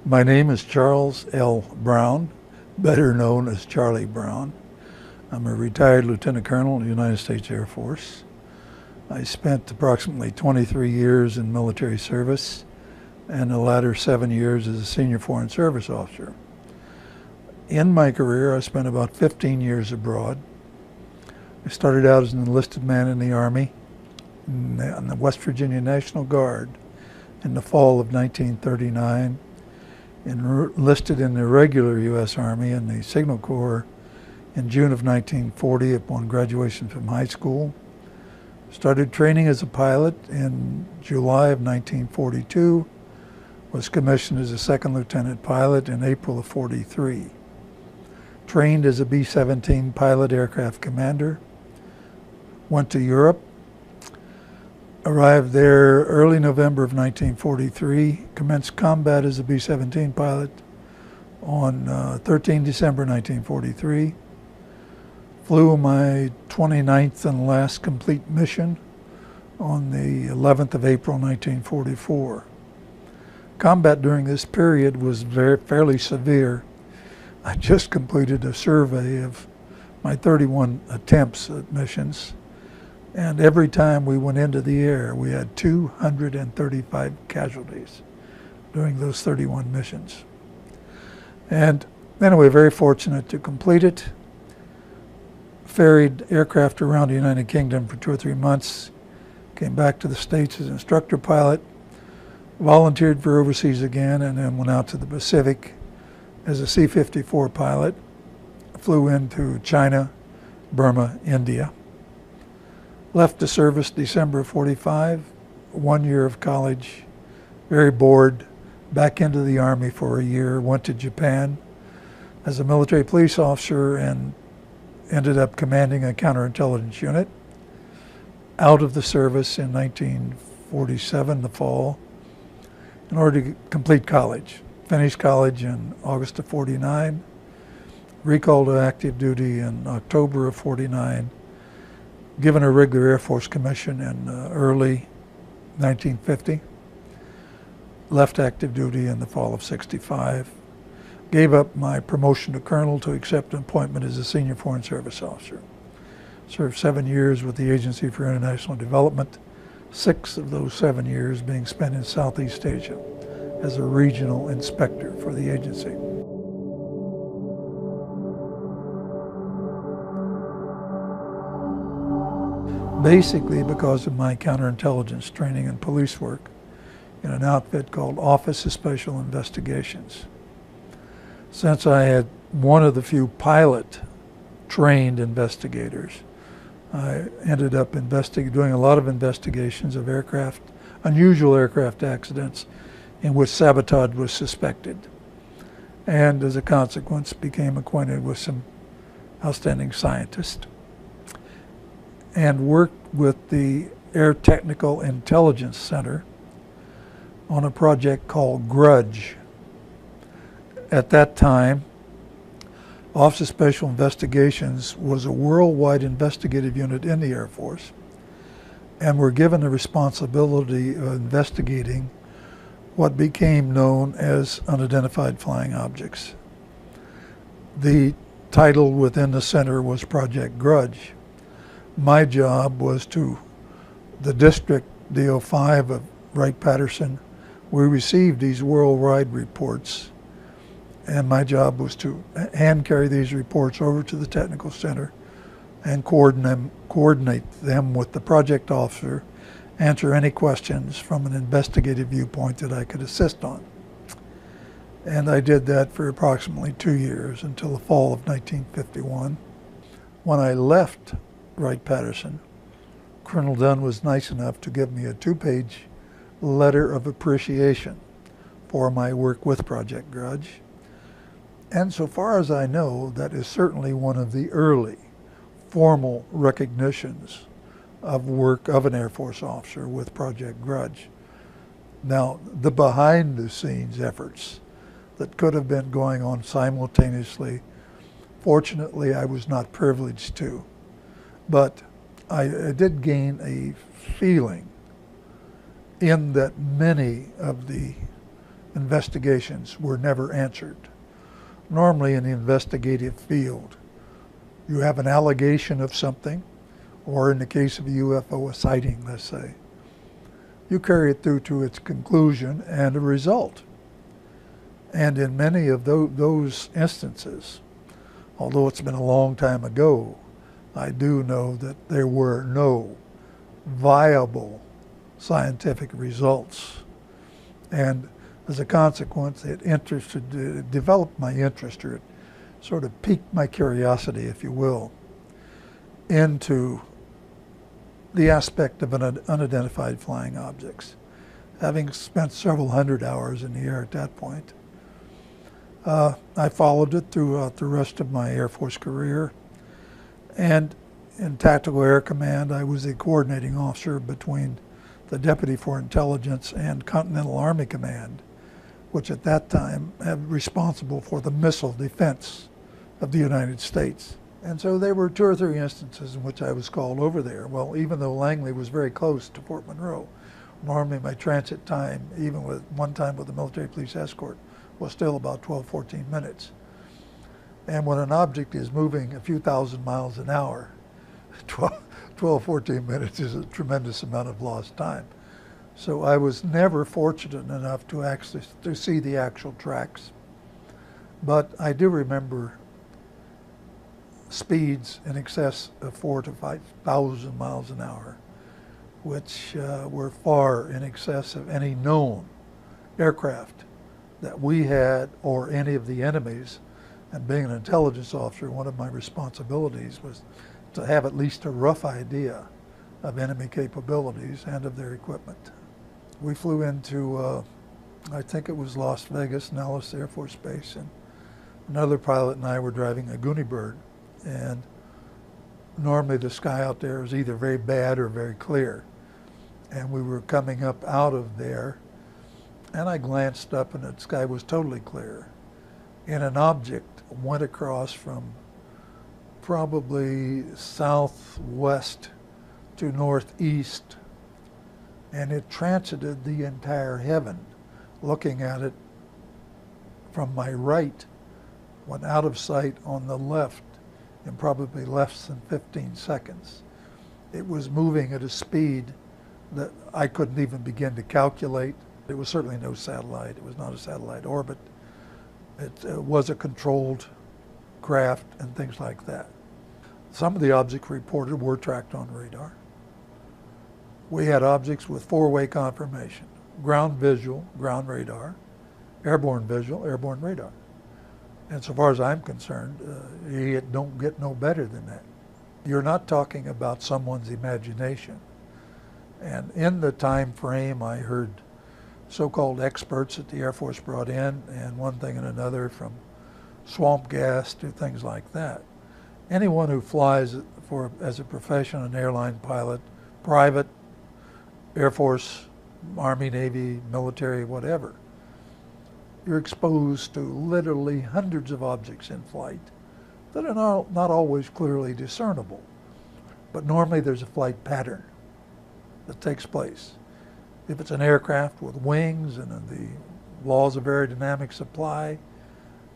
My name is Charles L. Brown, better known as Charlie Brown. I'm a retired Lieutenant Colonel in the United States Air Force. I spent approximately 23 years in military service and the latter 7 years as a senior foreign service officer. In my career, I spent about 15 years abroad. I started out as an enlisted man in the Army, in the West Virginia National Guard in the fall of 1939, enlisted in the regular U.S. Army in the Signal Corps in June of 1940 upon graduation from high school. Started training as a pilot in July of 1942, was commissioned as a second lieutenant pilot in April of 43. Trained as a B-17 pilot aircraft commander, went to Europe, arrived there early November of 1943, commenced combat as a B-17 pilot on 13 December 1943, flew my 29th and last complete mission on the 11th of April 1944. Combat during this period was fairly severe. I just completed a survey of my 31 attempts at missions, and every time we went into the air, we had 235 casualties during those 31 missions. And anyway, very fortunate to complete it. Ferried aircraft around the United Kingdom for 2 or 3 months, came back to the States as instructor pilot, volunteered for overseas again, and then went out to the Pacific as a C-54 pilot, flew into China, Burma, India. Left the service December of 45, 1 year of college, very bored, back into the Army for a year, went to Japan as a military police officer and ended up commanding a counterintelligence unit. Out of the service in 1947, the fall, in order to complete college. Finished college in August of 49, recalled to active duty in October of 49, given a regular Air Force commission in early 1950, left active duty in the fall of 65, gave up my promotion to colonel to accept an appointment as a senior foreign service officer. Served 7 years with the Agency for International Development, 6 of those 7 years being spent in Southeast Asia as a regional inspector for the agency. Basically because of my counterintelligence training and police work in an outfit called Office of Special Investigations. Since I had one of the few pilot-trained investigators, I ended up doing a lot of investigations of unusual aircraft accidents in which sabotage was suspected, and as a consequence became acquainted with some outstanding scientists and worked with the Air Technical Intelligence Center on a project called GRUDGE. At that time, Office of Special Investigations was a worldwide investigative unit in the Air Force, and were given the responsibility of investigating what became known as unidentified flying objects. The title within the center was Project GRUDGE. My job was the District DO5 of Wright-Patterson. We received these worldwide reports, and my job was to hand carry these reports over to the technical center and coordinate them with the project officer, answer any questions from an investigative viewpoint that I could assist on. And I did that for approximately 2 years until the fall of 1951. When I left Wright-Patterson, Colonel Dunn was nice enough to give me a 2-page letter of appreciation for my work with Project GRUDGE. And so far as I know, that is certainly one of the early formal recognitions of work of an Air Force officer with Project GRUDGE. Now, the behind-the-scenes efforts that could have been going on simultaneously, fortunately, I was not privileged to. But I did gain a feeling in that many of the investigations were never answered. Normally in the investigative field, you have an allegation of something, or in the case of a UFO, a sighting, let's say. You carry it through to its conclusion and a result. And in many of those instances, although it's been a long time ago, I do know that there were no viable scientific results. And as a consequence, it developed my interest, or it sort of piqued my curiosity, if you will, into the aspect of unidentified flying objects. Having spent several hundred hours in the air at that point, I followed it throughout the rest of my Air Force career. And in Tactical Air Command, I was the coordinating officer between the Deputy for Intelligence and Continental Army Command, which at that time had responsible for the missile defense of the United States. And so there were 2 or 3 instances in which I was called over there. Well, even though Langley was very close to Fort Monroe, normally my transit time, even with one time with the military police escort, was still about 12, 14 minutes. And when an object is moving a few thousand miles an hour, 12, 14 minutes is a tremendous amount of lost time. So I was never fortunate enough to see the actual tracks. But I do remember speeds in excess of 4,000 to 5,000 miles an hour, which were far in excess of any known aircraft that we had or any of the enemies. And being an intelligence officer, one of my responsibilities was to have at least a rough idea of enemy capabilities and of their equipment. We flew into, I think it was Las Vegas, Nellis Air Force Base, and another pilot and I were driving a Goonie bird. And normally the sky out there is either very bad or very clear. And we were coming up out of there, and I glanced up and the sky was totally clear. And an object went across from probably southwest to northeast, and it transited the entire heaven. Looking at it from my right, went out of sight on the left in probably less than 15 seconds. It was moving at a speed that I couldn't even begin to calculate. It was certainly no satellite. It was not a satellite orbit. It was a controlled craft and things like that. Some of the objects reported were tracked on radar. We had objects with 4-way confirmation: ground visual, ground radar; airborne visual, airborne radar. And so far as I'm concerned, you don't get no better than that. You're not talking about someone's imagination. And in the time frame, I heard so-called experts that the Air Force brought in, and one thing and another, from swamp gas to things like that. Anyone who flies as a profession, an airline pilot, private, Air Force, Army, Navy, military, whatever, you're exposed to literally hundreds of objects in flight that are not always clearly discernible. But normally there's a flight pattern that takes place. If it's an aircraft with wings and the laws of aerodynamics apply,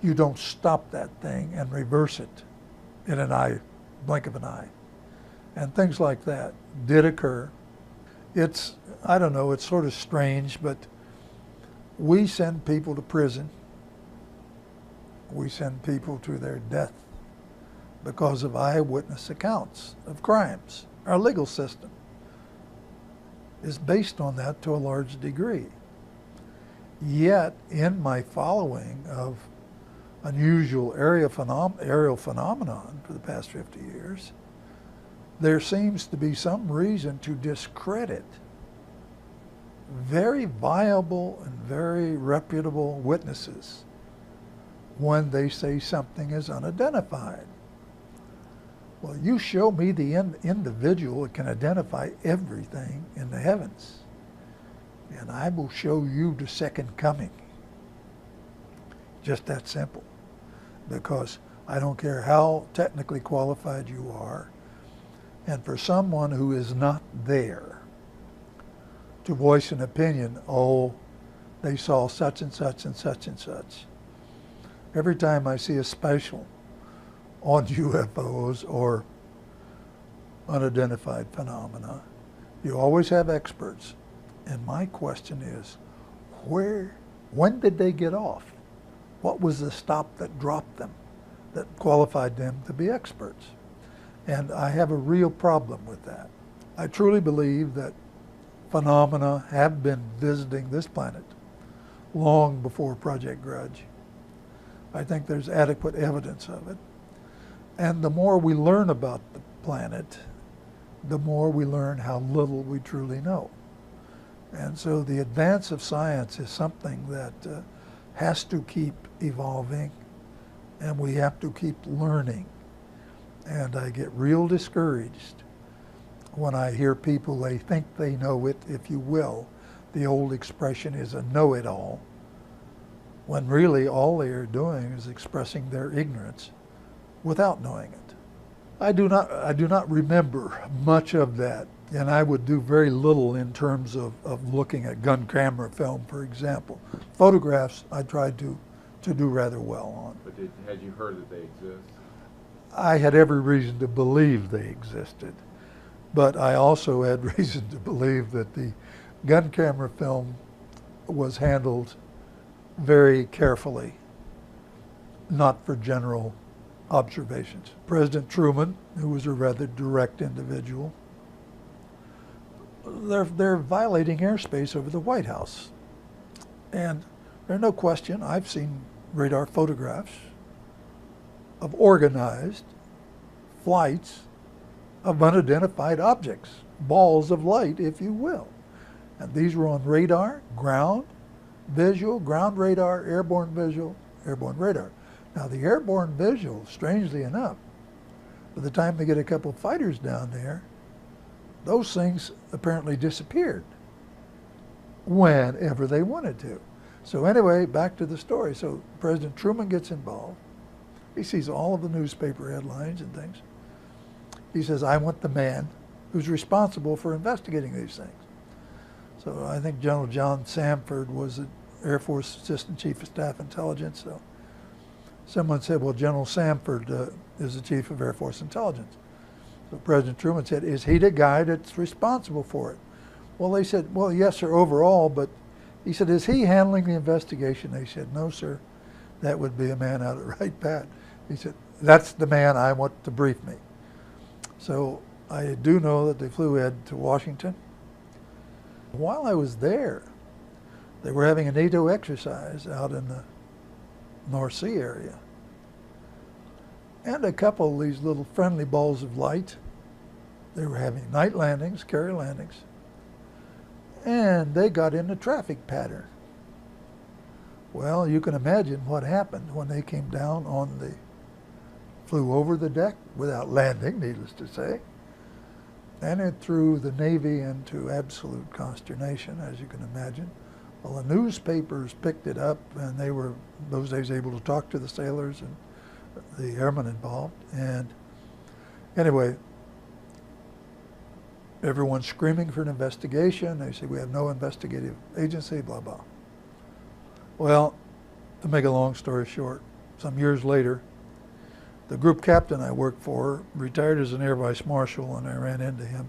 you don't stop that thing and reverse it in an blink of an eye. And things like that did occur. It's, I don't know, it's sort of strange, but we send people to prison. We send people to their death because of eyewitness accounts of crimes. Our legal system is based on that to a large degree. Yet, in my following of unusual aerial phenomenon for the past 50 years, there seems to be some reason to discredit very viable and very reputable witnesses when they say something is unidentified. Well, you show me the individual that can identify everything in the heavens, and I will show you the second coming. Just that simple. Because I don't care how technically qualified you are, and for someone who is not there to voice an opinion, oh, they saw such and such and such and such. Every time I see a special on UFOs or unidentified phenomena, you always have experts. And my question is, when did they get off? What was the stop that dropped them, that qualified them to be experts? And I have a real problem with that. I truly believe that phenomena have been visiting this planet long before Project Grudge. I think there's adequate evidence of it. And the more we learn about the planet, the more we learn how little we truly know. And so the advance of science is something that has to keep evolving, and we have to keep learning. And I get real discouraged when I hear people, they think they know it, if you will. The old expression is a know-it-all, when really all they are doing is expressing their ignorance without knowing it. I do not remember much of that, and I would do very little in terms of looking at gun camera film, for example. Photographs I tried to do rather well on. But had you heard that they exist? I had every reason to believe they existed, but I also had reason to believe that the gun camera film was handled very carefully, not for general observations. President Truman, who was a rather direct individual, they're violating airspace over the White House. And there's no question, I've seen radar photographs of organized flights of unidentified objects, balls of light, if you will. And these were on radar, ground, visual, ground radar, airborne visual, airborne radar. Now the airborne visual, strangely enough, by the time they get a couple of fighters down there, those things apparently disappeared whenever they wanted to. So anyway, back to the story. So President Truman gets involved. He sees all of the newspaper headlines and things. He says, I want the man who's responsible for investigating these things. So I think General John Samford was the Air Force Assistant Chief of Staff Intelligence. So someone said, well, General Samford is the Chief of Air Force Intelligence. So President Truman said, is he the guy that's responsible for it? Well, they said, well, yes, sir, overall, but he said, is he handling the investigation? They said, no, sir, that would be a man out at Wright Pat. He said, that's the man I want to brief me. So I do know that they flew Ed to Washington. While I was there, they were having a NATO exercise out in the North Sea area. And a couple of these little friendly balls of light, they were having night landings, carrier landings, and they got in a traffic pattern. Well, you can imagine what happened when they came down on flew over the deck without landing, needless to say, and it threw the Navy into absolute consternation, as you can imagine. Well, the newspapers picked it up, and they were, those days, able to talk to the sailors and the airmen involved. And anyway, everyone's screaming for an investigation. They say, we have no investigative agency, blah, blah. Well, to make a long story short, some years later, the group captain I worked for retired as an air vice marshal, and I ran into him.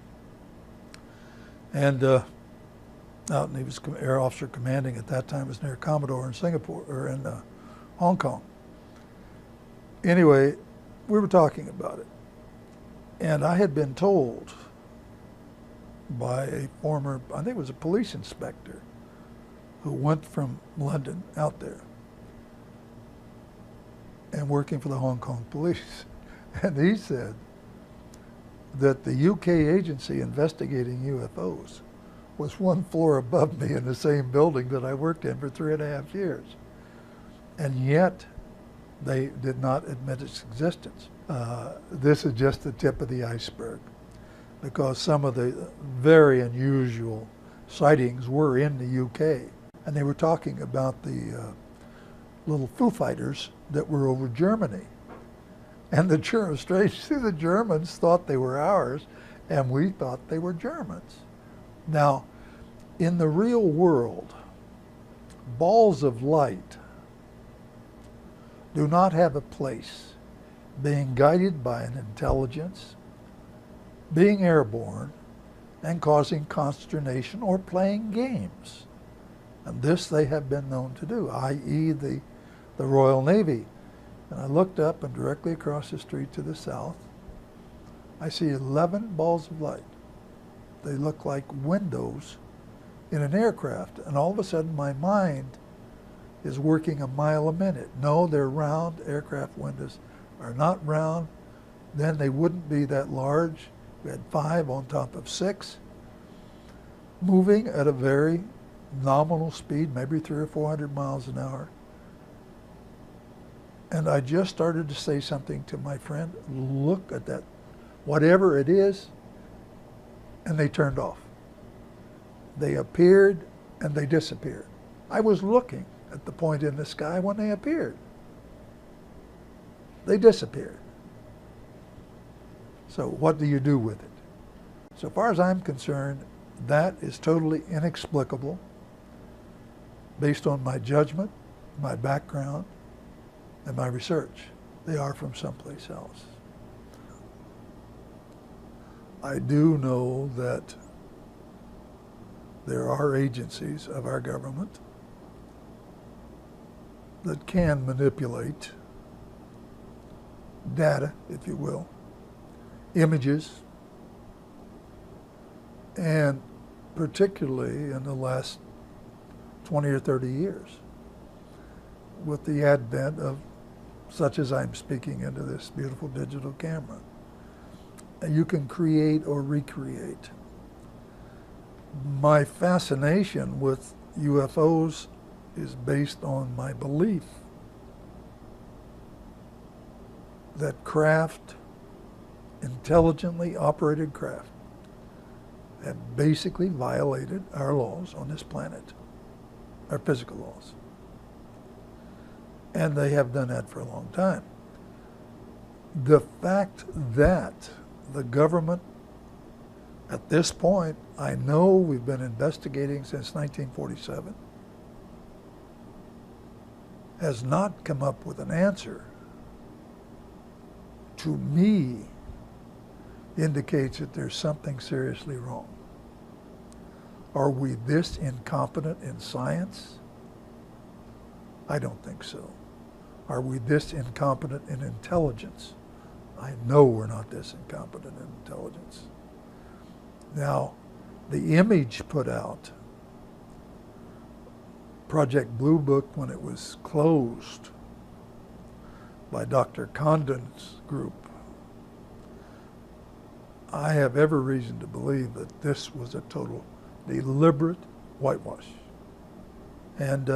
And and he was air officer commanding at that time, was near Commodore in Singapore, or in Hong Kong. Anyway, we were talking about it. And I had been told by a former, I think it was a police inspector, who went from London out there and working for the Hong Kong police. And he said that the UK agency investigating UFOs was one floor above me in the same building that I worked in for 3.5 years. And yet, they did not admit its existence. This is just the tip of the iceberg, because some of the very unusual sightings were in the UK. And they were talking about the little Foo Fighters that were over Germany. And the Germans, strangely, the Germans thought they were ours, and we thought they were Germans. Now, in the real world, balls of light do not have a place being guided by an intelligence, being airborne, and causing consternation or playing games. And this they have been known to do, i.e. the Royal Navy. And I looked up, and directly across the street to the south, I see 11 balls of light. They look like windows in an aircraft. And all of a sudden my mind is working a mile a minute. No, they're round. Aircraft windows are not round. Then they wouldn't be that large. We had 5 on top of 6, moving at a very nominal speed, maybe 300 or 400 miles an hour. And I just started to say something to my friend, look at that, whatever it is, and they turned off. They appeared and they disappeared. I was looking at the point in the sky when they appeared. They disappeared. So what do you do with it? So far as I'm concerned, that is totally inexplicable based on my judgment, my background, and my research. They are from someplace else. I do know that there are agencies of our government that can manipulate data, if you will, images, and particularly in the last 20 or 30 years, with the advent of such as I'm speaking into this beautiful digital camera. And you can create or recreate. My fascination with UFOs is based on my belief that craft, intelligently operated craft, have basically violated our laws on this planet, our physical laws. And they have done that for a long time. The fact that the government, at this point, I know we've been investigating since 1947, has not come up with an answer, to me, indicates that there's something seriously wrong. Are we this incompetent in science? I don't think so. Are we this incompetent in intelligence? I know we're not this incompetent in intelligence. Now, the image put out, Project Blue Book, when it was closed by Dr. Condon's group, I have every reason to believe that this was a total deliberate whitewash. And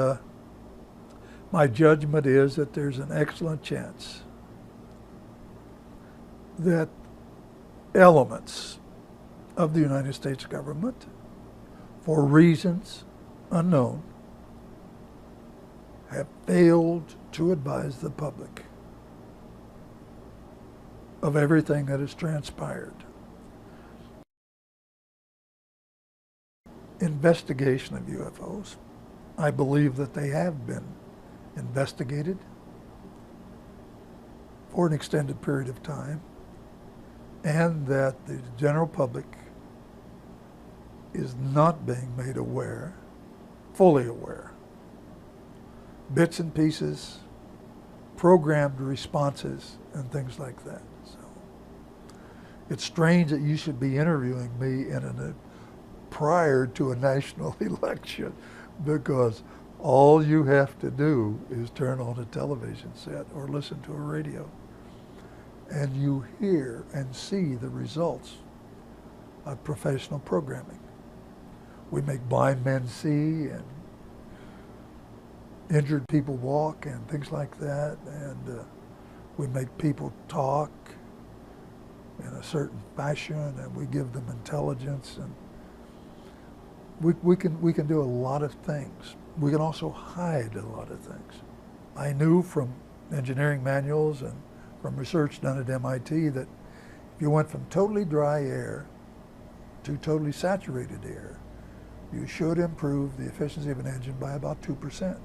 my judgment is that there's an excellent chance that elements of the United States government, for reasons unknown, have failed to advise the public of everything that has transpired. Investigation of UFOs. I believe that they have been investigated for an extended period of time, and that the general public is not being made aware, fully aware. Bits and pieces, programmed responses, and things like that. So it's strange that you should be interviewing me prior to a national election, because all you have to do is turn on a television set or listen to a radio, and you hear and see the results of professional programming. We make blind men see and injured people walk and things like that, and we make people talk in a certain fashion, and we give them intelligence, and we can do a lot of things. We can also hide a lot of things. I knew from engineering manuals and from research done at MIT that if you went from totally dry air to totally saturated air, you should improve the efficiency of an engine by about 2%.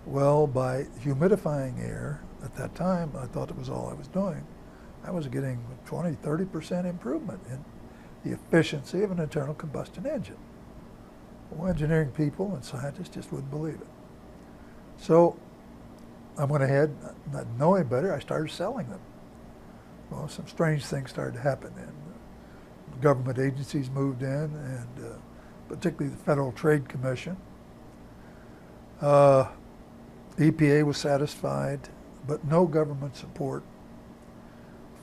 Well, by humidifying air, at that time, I thought it was all I was doing. I was getting 20, 30% improvement in the efficiency of an internal combustion engine. Well, engineering people and scientists just wouldn't believe it. So I went ahead, not knowing better, I started selling them. Well, some strange things started to happen, and government agencies moved in, and particularly the Federal Trade Commission. EPA was satisfied, but no government support.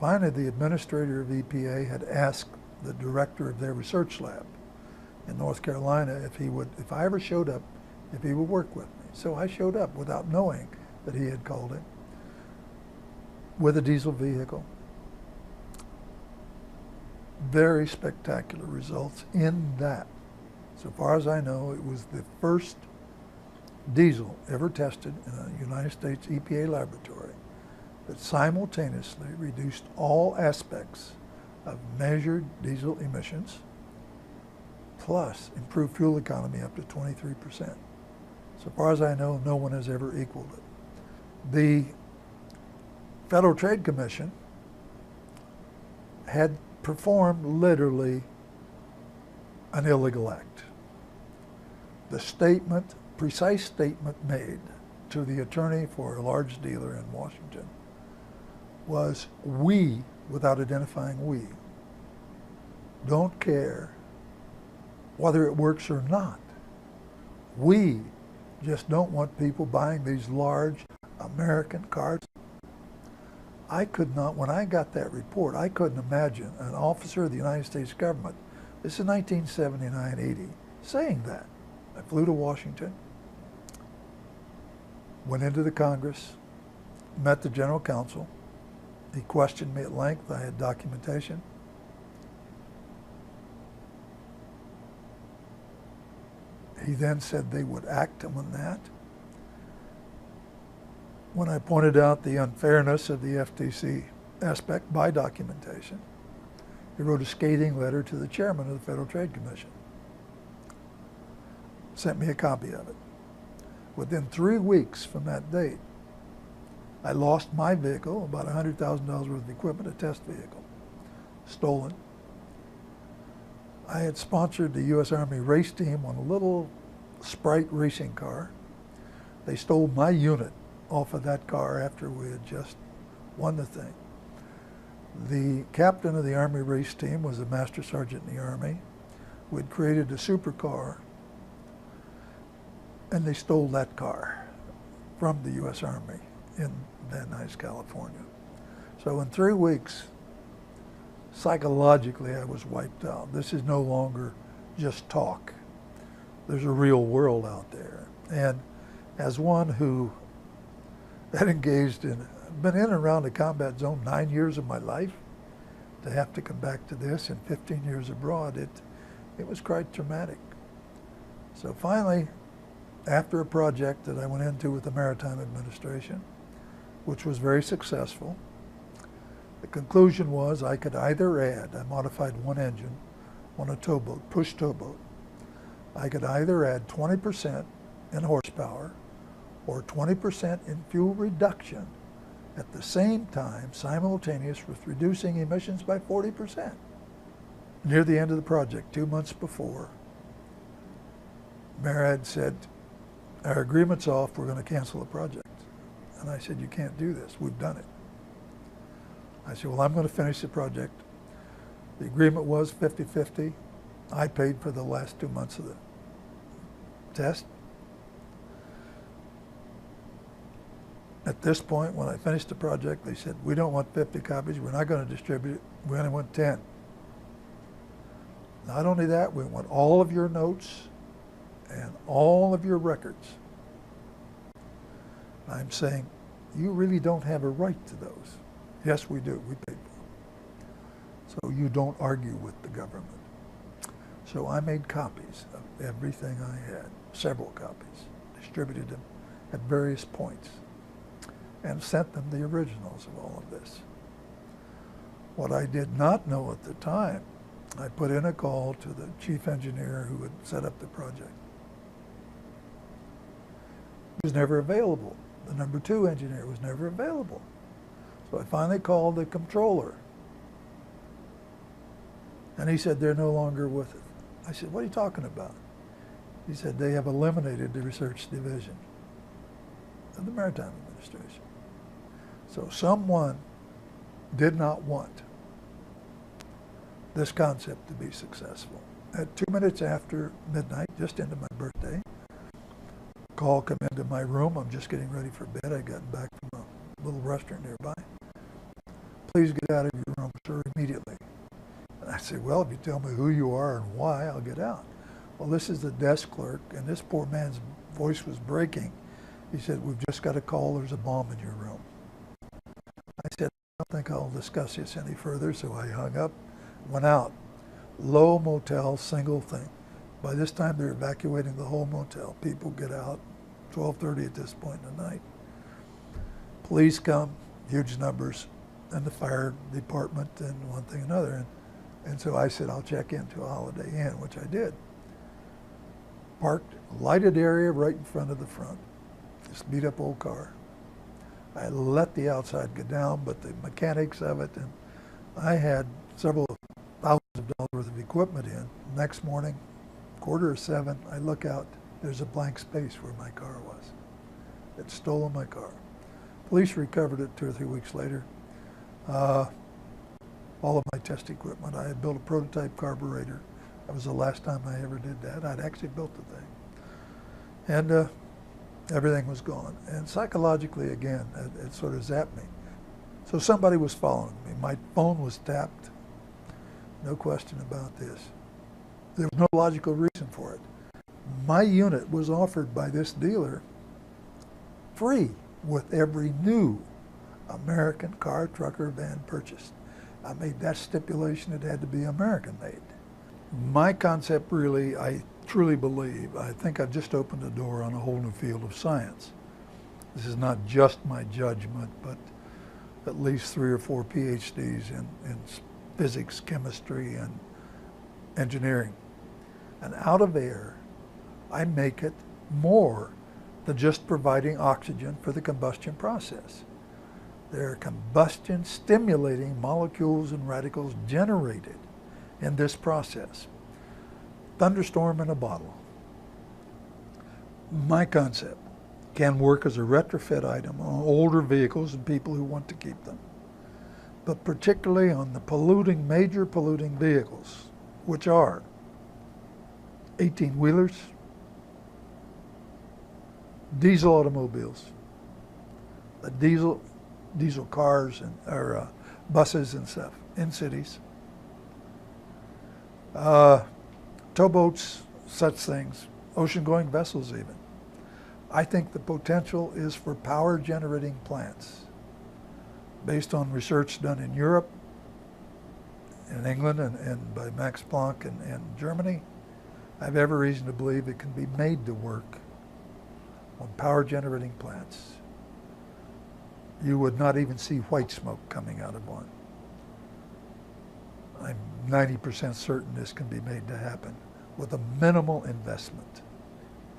Finally, the administrator of EPA had asked the director of their research lab in North Carolina if I ever showed up, if he would work with me. So I showed up without knowing that he had called him, with a diesel vehicle. Very spectacular results in that. So far as I know, it was the first diesel ever tested in a United States EPA laboratory that simultaneously reduced all aspects of measured diesel emissions, plus improved fuel economy up to 23%. So far as I know, no one has ever equaled it. The Federal Trade Commission had performed literally an illegal act. The statement, precise statement made to the attorney for a large dealer in Washington was, we, without identifying we, don't care whether it works or not. We just don't want people buying these large American cars. I could not, when I got that report, I couldn't imagine an officer of the United States government, this is 1979-80, saying that. I flew to Washington, went into the Congress, met the General Counsel. He questioned me at length. I had documentation. He then said they would act on that. When I pointed out the unfairness of the FTC aspect by documentation, he wrote a scathing letter to the chairman of the Federal Trade Commission. Sent me a copy of it. Within 3 weeks from that date, I lost my vehicle, about $100,000 worth of equipment, a test vehicle, stolen. I had sponsored the U.S. Army race team on a little Sprite racing car. They stole my unit off of that car after we had just won the thing. The captain of the Army race team was a master sergeant in the Army who had created a supercar, and they stole that car from the U.S. Army in Van Nuys, California. So in 3 weeks, psychologically, I was wiped out. This is no longer just talk. There's a real world out there. And as one who had engaged in, been in and around the combat zone 9 years of my life, to have to come back to this in 15 years abroad, it was quite traumatic. So finally, after a project that I went into with the Maritime Administration, which was very successful, the conclusion was I could either add, I modified one engine on a towboat, push towboat. I could either add 20% in horsepower or 20% in fuel reduction at the same time, simultaneous with reducing emissions by 40%. Near the end of the project, 2 months before, MARAD said, our agreement's off, we're going to cancel the project. And I said, you can't do this, we've done it. I said, well, I'm going to finish the project. The agreement was 50-50. I paid for the last 2 months of the test. At this point, when I finished the project, they said, we don't want 50 copies, we're not going to distribute it, we only want 10. Not only that, we want all of your notes and all of your records. I'm saying, you really don't have a right to those. Yes, we do, we paid for them. So you don't argue with the government. So I made copies of everything I had, several copies, distributed them at various points, and sent them the originals of all of this. What I did not know at the time I put in a call to the chief engineer who had set up the project. He was never available. The number 2 engineer was never available. So I finally called the controller. And he said, they're no longer with it. I said, what are you talking about? He said, they have eliminated the research division of the Maritime Administration. So someone did not want this concept to be successful. At 2 minutes after midnight, just into my birthday, a call come into my room. I'm just getting ready for bed. I'd gotten back from a little restaurant nearby. Please get out of your room, sir, immediately. And I said, well, if you tell me who you are and why, I'll get out. Well, this is the desk clerk, and this poor man's voice was breaking. He said, we've just got a call. There's a bomb in your room. I said, I don't think I'll discuss this any further, so I hung up, went out. Low motel, single thing. By this time, they're evacuating the whole motel. People get out, 12:30 at this point in the night. Police come, huge numbers, and the fire department, and one thing and another. And so I said, I'll check into a Holiday Inn, which I did. Parked, lighted area right in front of the front. This beat up old car. I let the outside go down, but the mechanics of it, and I had several thousands of dollars worth of equipment in. Next morning, 6:45, I look out, there's a blank space where my car was. They'd stolen my car. Police recovered it 2 or 3 weeks later. All of my test equipment. I had built a prototype carburetor. That was the last time I ever did that. I'd actually built the thing. And everything was gone. And psychologically, again, it sort of zapped me. So somebody was following me. My phone was tapped. No question about this. There was no logical reason for it. My unit was offered by this dealer free with every new American car, truck, or van purchased. I made that stipulation. It had to be American made. My concept really, I truly believe, I think I've just opened the door on a whole new field of science. This is not just my judgment, but at least 3 or 4 PhDs in physics, chemistry, and engineering. And out of air, I make it more than just providing oxygen for the combustion process. There are combustion stimulating molecules and radicals generated in this process. Thunderstorm in a bottle. My concept can work as a retrofit item on older vehicles and people who want to keep them, but particularly on the major polluting vehicles, which are 18-wheelers, diesel automobiles, the diesel cars or buses and stuff in cities, towboats, such things, ocean-going vessels even. I think the potential is for power-generating plants based on research done in Europe, in England, and by Max Planck in Germany. I have every reason to believe it can be made to work on power-generating plants. You would not even see white smoke coming out of one. I'm 90% certain this can be made to happen with a minimal investment.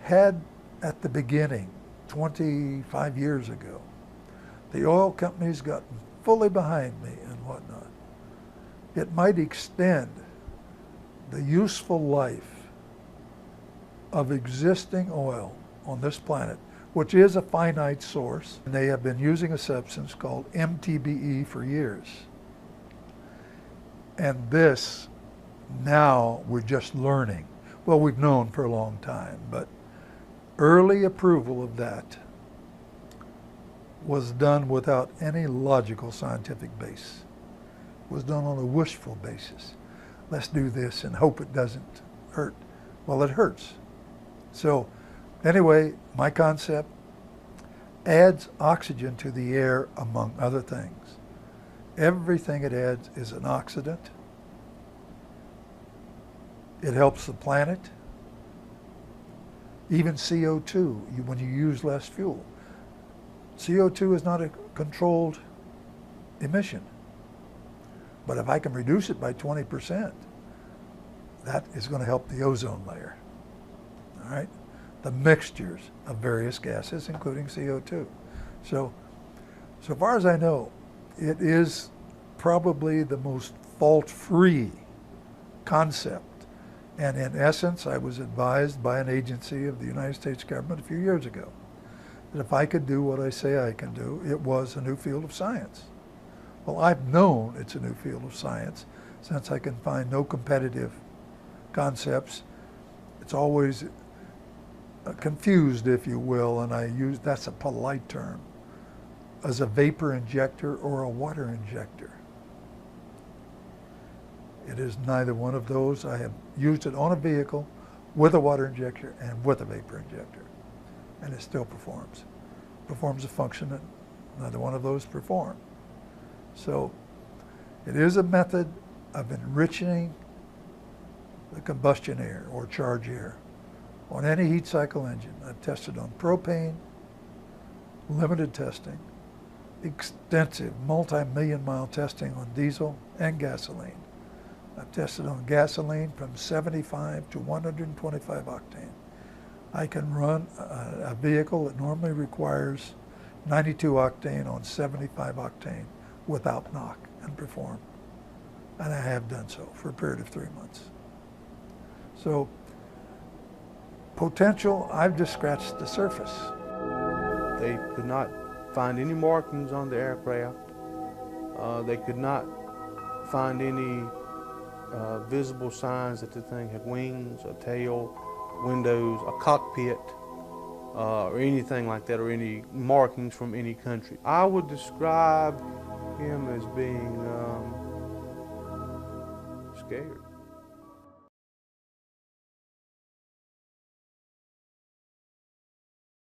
Had at the beginning, 25 years ago, the oil companies gotten fully behind me and whatnot, it might extend the useful life of existing oil on this planet, which is a finite source. And they have been using a substance called MTBE for years. And this, now we're just learning. Well, we've known for a long time, but early approval of that was done without any logical scientific base. It was done on a wishful basis. Let's do this and hope it doesn't hurt. Well, it hurts. So anyway, my concept adds oxygen to the air, among other things. Everything it adds is an oxidant. It helps the planet. Even CO2, when you use less fuel. CO2 is not a controlled emission. But if I can reduce it by 20%, That is going to help the ozone layer. All right? The mixtures of various gases, including CO2. So far as I know, it is probably the most fault-free concept. And in essence, I was advised by an agency of the United States government a few years ago that if I could do what I say I can do, it was a new field of science. Well, I've known it's a new field of science since I can find no competitive concepts. It's always confused, if you will, and I use, that's a polite term, as a vapor injector or a water injector. It is neither one of those. I have used it on a vehicle with a water injector and with a vapor injector, and it still performs. Performs a function that neither one of those perform. So it is a method of enriching the combustion air or charge air on any heat cycle engine. I've tested on propane, limited testing, extensive multi-million mile testing on diesel and gasoline. I've tested on gasoline from 75 to 125 octane. I can run a vehicle that normally requires 92 octane on 75 octane without knock and perform. And I have done so for a period of 3 months. So potential, I've just scratched the surface. They could not find any markings on the aircraft. They could not find any visible signs that the thing had wings, a tail, windows, a cockpit, or anything like that, or any markings from any country. I would describe him as being scared.